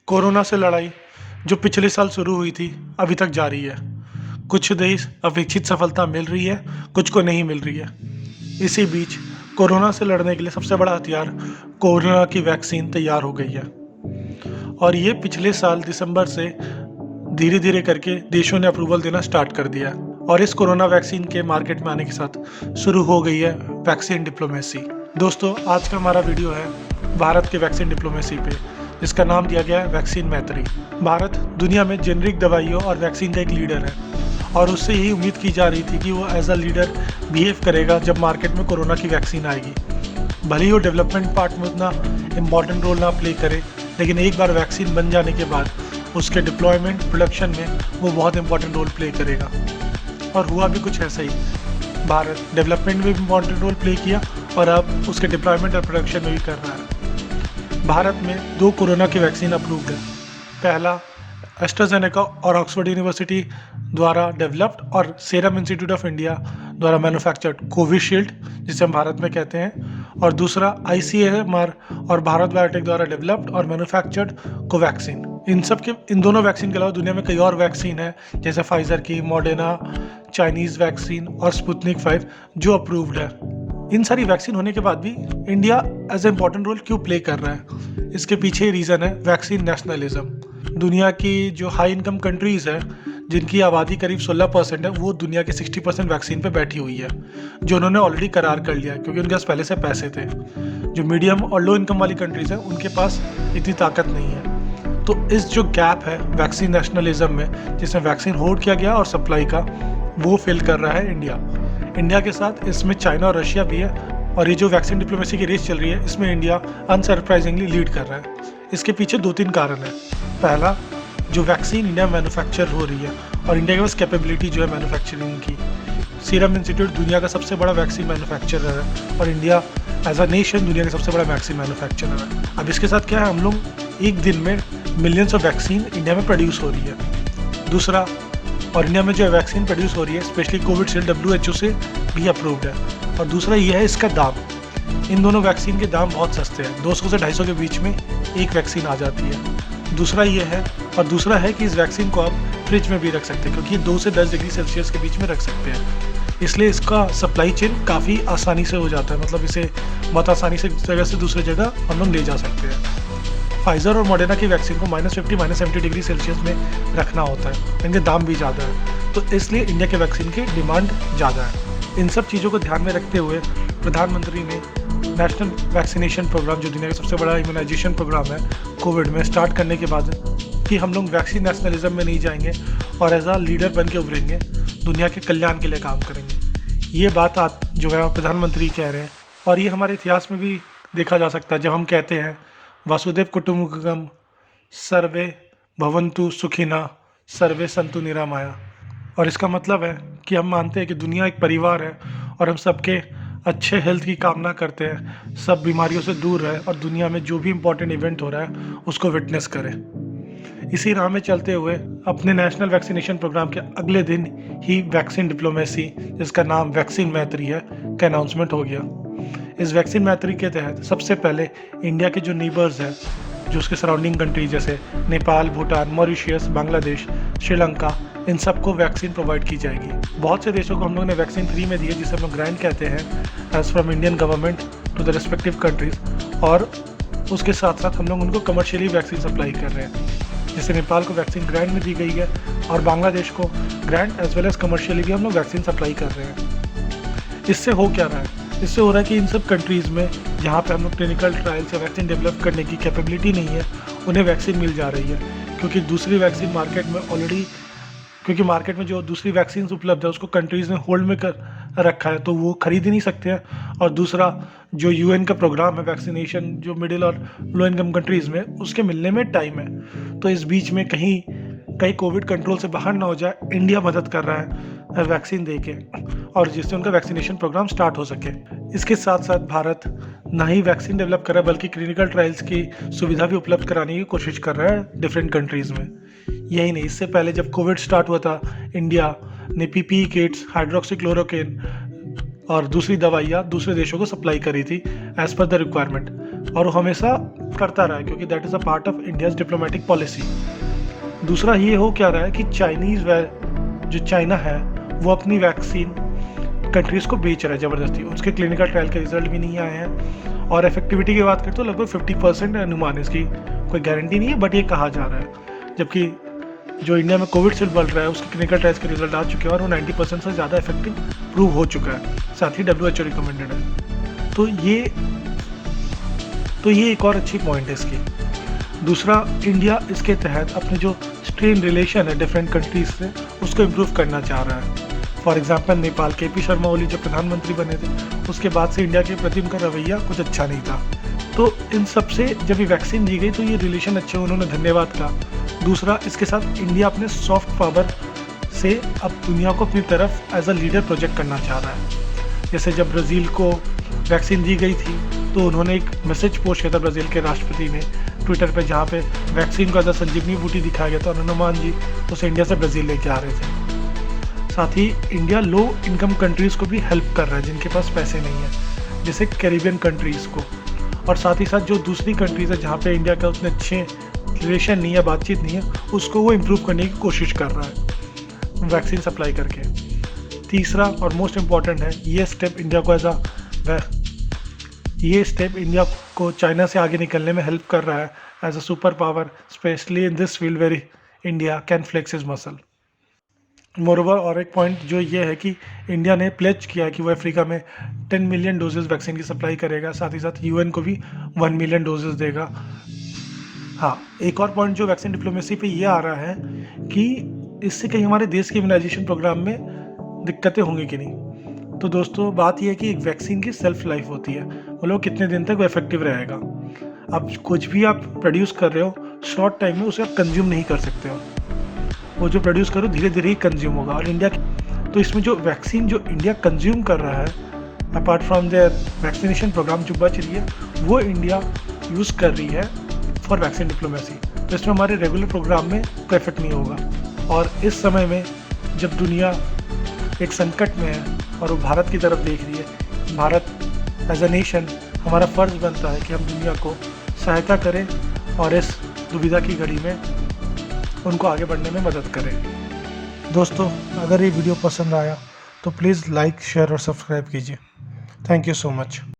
Corona से लड़ाई जो पिछले साल शुरू हुई थी अभी तक जारी है। कुछ देश अपेक्षित सफलता मिल रही है, कुछ को नहीं मिल रही है। इसी बीच कोरोना से लड़ने के लिए सबसे बड़ा हथियार कोरोना की वैक्सीन तैयार हो गई है और ये पिछले साल दिसंबर से धीरे धीरे करके देशों ने अप्रूवल देना स्टार्ट कर दिया है। और इस कोरोना वैक्सीन के मार्केट में आने के साथ शुरू हो गई है वैक्सीन डिप्लोमेसी। दोस्तों, आज का हमारा वीडियो है भारत के वैक्सीन डिप्लोमेसी पे, जिसका नाम दिया गया है वैक्सीन मैत्री। भारत दुनिया में जेनरिक दवाइयों और वैक्सीन का एक लीडर है और उससे यही उम्मीद की जा रही थी कि वो एज अ लीडर बिहेव करेगा जब मार्केट में कोरोना की वैक्सीन आएगी। भले ही वो डेवलपमेंट पार्ट में उतना इम्पॉर्टेंट रोल ना प्ले करे, लेकिन एक बार वैक्सीन बन जाने के बाद उसके डिप्लॉयमेंट प्रोडक्शन में वो बहुत इंपॉर्टेंट रोल प्ले करेगा। और हुआ भी कुछ ऐसा ही। भारत डेवलपमेंट में भी इम्पॉर्टेंट रोल प्ले किया और अब उसके डिप्लॉयमेंट और प्रोडक्शन में भी कर रहा है। भारत में 2 कोरोना की वैक्सीन अप्रूव्ड है। पहला एस्ट्राजेनेका और ऑक्सफोर्ड यूनिवर्सिटी द्वारा डेवलप्ड और सीरम इंस्टीट्यूट ऑफ इंडिया द्वारा मैन्युफैक्चर्ड कोविशील्ड, जिसे हम भारत में कहते हैं, और दूसरा ICMR और भारत बायोटेक द्वारा डेवलप्ड और मैन्युफैक्चर्ड कोवैक्सीन। इन दोनों वैक्सीन के अलावा दुनिया में कई और वैक्सीन है, जैसे फाइजर की, मॉडर्ना, चाइनीज़ वैक्सीन और स्पुतनिक 5 जो अप्रूव्ड है। इन सारी वैक्सीन होने के बाद भी India as a important role क्यों प्ले कर रहा है? इसके पीछे रीज़न है वैक्सीन नेशनलिज्म। दुनिया की जो हाई इनकम कंट्रीज़ है, जिनकी आबादी करीब 16% है, वो दुनिया के 60% वैक्सीन पे बैठी हुई है, जो उन्होंने ऑलरेडी करार कर लिया है क्योंकि उनके पास पहले से पैसे थे। जो मीडियम और लो इनकम वाली कंट्रीज़ हैं, उनके पास इतनी ताकत नहीं है। तो इस जो गैप है वैक्सीन नेशनलिज्म में, जिसमें वैक्सीन होल्ड किया गया और सप्लाई का, वो फिल कर रहा है इंडिया के साथ इसमें चाइना और रशिया भी है। और ये जो वैक्सीन डिप्लोमेसी की रेस चल रही है, इसमें इंडिया अनसरप्राइजिंगली लीड कर रहा है। इसके पीछे 2-3 कारण है। पहला, जो वैक्सीन इंडिया में मैन्युफैक्चर हो रही है और इंडिया के पास कैपेबिलिटी जो है मैन्युफैक्चरिंग की। सीरम इंस्टीट्यूट दुनिया का सबसे बड़ा वैक्सीन मैन्युफैक्चरर है और इंडिया एज अ नेशन दुनिया का सबसे बड़ा वैक्सीन मैन्युफैक्चरर है। अब इसके साथ क्या है, हम लोग एक दिन में मिलियंस ऑफ वैक्सीन इंडिया में प्रोड्यूस हो रही है। दूसरा, और इंडिया में जो वैक्सीन प्रोड्यूस हो रही है स्पेशली कोविशील्ड WHO से भी अप्रूव्ड है। और दूसरा ये है इसका दाम। इन दोनों वैक्सीन के दाम बहुत सस्ते हैं, 200 से 250 के बीच में एक वैक्सीन आ जाती है। दूसरा ये है, और दूसरा है कि इस वैक्सीन को आप फ्रिज में भी रख सकते हैं क्योंकि 2 से 10 डिग्री सेल्सियस के बीच में रख सकते हैं। इसलिए इसका सप्लाई चेन काफ़ी आसानी से हो जाता है, मतलब इसे बहुत आसानी से जगह से दूसरी जगह हम लोग ले जा सकते हैं। फाइजर और मॉडर्ना की वैक्सीन को -50 -70 डिग्री सेल्सियस में रखना होता है, इनके दाम भी ज़्यादा है, तो इसलिए इंडिया के वैक्सीन की डिमांड ज़्यादा है। इन सब चीज़ों को ध्यान में रखते हुए प्रधानमंत्री ने नेशनल वैक्सीनेशन प्रोग्राम, जो दुनिया का सबसे बड़ा इम्यूनाइजेशन प्रोग्राम है, कोविड में स्टार्ट करने के बाद कि हम लोग वैक्सीन नेशनलिज्म में नहीं जाएंगे और एज अ लीडर बन के उभरेंगे, दुनिया के कल्याण के लिए काम करेंगे। ये बात आज जो है प्रधानमंत्री कह रहे हैं और ये हमारे इतिहास में भी देखा जा सकता है, जब हम कहते हैं वासुदेव कुटुंबकम सर्वे भवन्तु सुखिनः सर्वे सन्तु निरामया। और इसका मतलब है कि हम मानते हैं कि दुनिया एक परिवार है और हम सबके अच्छे हेल्थ की कामना करते हैं, सब बीमारियों से दूर रहे और दुनिया में जो भी इम्पोर्टेंट इवेंट हो रहा है उसको विटनेस करें। इसी राह में चलते हुए अपने नेशनल वैक्सीनेशन प्रोग्राम के अगले दिन ही वैक्सीन डिप्लोमेसी, जिसका नाम वैक्सीन मैत्री है, का अनाउंसमेंट हो गया। इस वैक्सीन मैत्री के तहत सबसे पहले इंडिया के जो नीबर्स हैं, जो उसके सराउंडिंग कंट्रीज जैसे नेपाल, भूटान, मॉरिशियस, बांग्लादेश, श्रीलंका, इन सबको वैक्सीन प्रोवाइड की जाएगी। बहुत से देशों को हम लोग ने वैक्सीन फ्री में दी है, जिसे हम लोग ग्रांट कहते हैं as from Indian government to the respective countries. और उसके साथ साथ हम लोग उनको कमर्शियली वैक्सीन सप्लाई कर रहे हैं। जैसे नेपाल को वैक्सीन ग्रांट में दी गई है और बांग्लादेश को grant as well as commercially भी हम लोग वैक्सीन सप्लाई कर रहे हैं। इससे हो क्या रहा है? इससे हो रहा है कि इन सब कंट्रीज़ में जहाँ पे हम लोग क्लिनिकल ट्रायल्स या वैक्सीन डेवलप करने की कैपेबिलिटी नहीं है, उन्हें वैक्सीन मिल जा रही है क्योंकि दूसरी वैक्सीन मार्केट में ऑलरेडी, क्योंकि मार्केट में जो दूसरी वैक्सीन उपलब्ध है उसको कंट्रीज़ ने होल्ड में कर रखा है, तो वो खरीद ही नहीं सकते हैं। और दूसरा, जो UN का प्रोग्राम है वैक्सीनेशन, जो मिडिल और लो इनकम कंट्रीज़ में, उसके मिलने में टाइम है। तो इस बीच में कहीं कोविड कंट्रोल से बाहर ना हो जाए, इंडिया मदद कर रहा है वैक्सीन दे के, और जिससे उनका वैक्सीनेशन प्रोग्राम स्टार्ट हो सके। इसके साथ साथ भारत ना ही वैक्सीन डेवलप कर रहा है, बल्कि क्लिनिकल ट्रायल्स की सुविधा भी उपलब्ध कराने की कोशिश कर रहा है डिफरेंट कंट्रीज़ में। यही नहीं, इससे पहले जब कोविड स्टार्ट हुआ था, इंडिया ने PPE किट्स, हाइड्रोक्सीक्लोरोक्विन और दूसरी दवाइयाँ दूसरे देशों को सप्लाई करी थी एज़ पर द रिक्वायरमेंट। और वो हमेशा करता रहा है, क्योंकि that is a part of India's diplomatic policy. दूसरा ये हो क्या रहा है कि जो चाइना है वो अपनी वैक्सीन कंट्रीज़ को बेच रहा है ज़बरदस्ती। उसके क्लिनिकल ट्रायल के रिजल्ट भी नहीं आए हैं, और इफेक्टिविटी की बात करें तो लगभग 50% अनुमान, इसकी कोई गारंटी नहीं है, बट ये कहा जा रहा है। जबकि जो इंडिया में कोविडशील्ड बढ़ रहा है उसके क्लिनिकल ट्रायल्स के रिजल्ट आ चुके हैं और वो 90% से ज़्यादा इफेक्टिव प्रूव हो चुका है, साथ ही WHO रिकमेंडेड है। तो ये एक और अच्छी पॉइंट है इसकी। दूसरा, इंडिया इसके तहत अपने जो स्ट्रेन रिलेशन है डिफरेंट कंट्रीज से उसको इम्प्रूव करना चाह रहा है। फॉर एग्जाम्पल नेपाल के पी शर्मा ओली जब प्रधानमंत्री बने थे उसके बाद से इंडिया के प्रति उनका रवैया कुछ अच्छा नहीं था। तो इन सब से जब ये वैक्सीन दी गई तो ये रिलेशन अच्छे, उन्होंने धन्यवाद कहा। दूसरा, इसके साथ इंडिया अपने सॉफ्ट पावर से अब दुनिया को अपनी तरफ एज अ लीडर प्रोजेक्ट करना चाह रहा है। जैसे जब ब्राज़ील को वैक्सीन दी गई थी तो उन्होंने एक मैसेज पोस्ट किया था ब्राज़ील के राष्ट्रपति ने ट्विटर पे, जहाँ पे वैक्सीन को एज अ संजीवनी बूटी दिखाया गया था, और हनुमान जी उसे इंडिया से ब्राज़ील लेके आ रहे थे। साथ ही इंडिया लो इनकम कंट्रीज़ को भी हेल्प कर रहा है जिनके पास पैसे नहीं है, जैसे कैरिबियन कंट्रीज़ को, और साथ ही साथ जो दूसरी कंट्रीज़ है जहाँ पे इंडिया का उतने अच्छे रिलेशन नहीं है, बातचीत नहीं है, उसको वो इम्प्रूव करने की कोशिश कर रहा है वैक्सीन सप्लाई करके। तीसरा और मोस्ट इम्पॉर्टेंट है, ये स्टेप इंडिया को चाइना से आगे निकलने में हेल्प कर रहा है as a super power, specially in this field where India can flex his muscle. Moreover, और एक पॉइंट जो ये है कि इंडिया ने प्लेज किया है कि वो अफ्रीका में 10 मिलियन डोजेस वैक्सीन की सप्लाई करेगा, साथ ही साथ UN को भी 1 मिलियन डोजेस देगा। हाँ, एक और पॉइंट जो वैक्सीन डिप्लोमेसी पे ये आ रहा है कि इससे कहीं हमारे देश के इम्यूनाइजेशन प्रोग्राम में दिक्कतें होंगी कि नहीं। तो दोस्तों, बात यह है कि एक वैक्सीन की सेल्फ लाइफ होती है, मतलब कितने दिन तक वो इफेक्टिव रहेगा। अब कुछ भी आप प्रोड्यूस कर रहे हो शॉर्ट टाइम में उसे आप कंज्यूम नहीं कर सकते हो, वो जो प्रोड्यूस करो धीरे धीरे ही कंज्यूम होगा। और तो इसमें जो वैक्सीन जो इंडिया कंज्यूम कर रहा है apart from their vaccination program जो बच रही है, वो इंडिया यूज़ कर रही है फॉर वैक्सीन डिप्लोमेसी। तो इसमें हमारे रेगुलर प्रोग्राम में कोई इफेक्ट नहीं होगा। और इस समय में जब दुनिया एक संकट में है और वो भारत की तरफ देख रही है, भारत एज अ नेशन हमारा फ़र्ज़ बनता है कि हम दुनिया को सहायता करें और इस दुविधा की घड़ी में उनको आगे बढ़ने में मदद करें। दोस्तों, अगर ये वीडियो पसंद आया तो प्लीज़ लाइक, शेयर और सब्सक्राइब कीजिए। Thank you so much.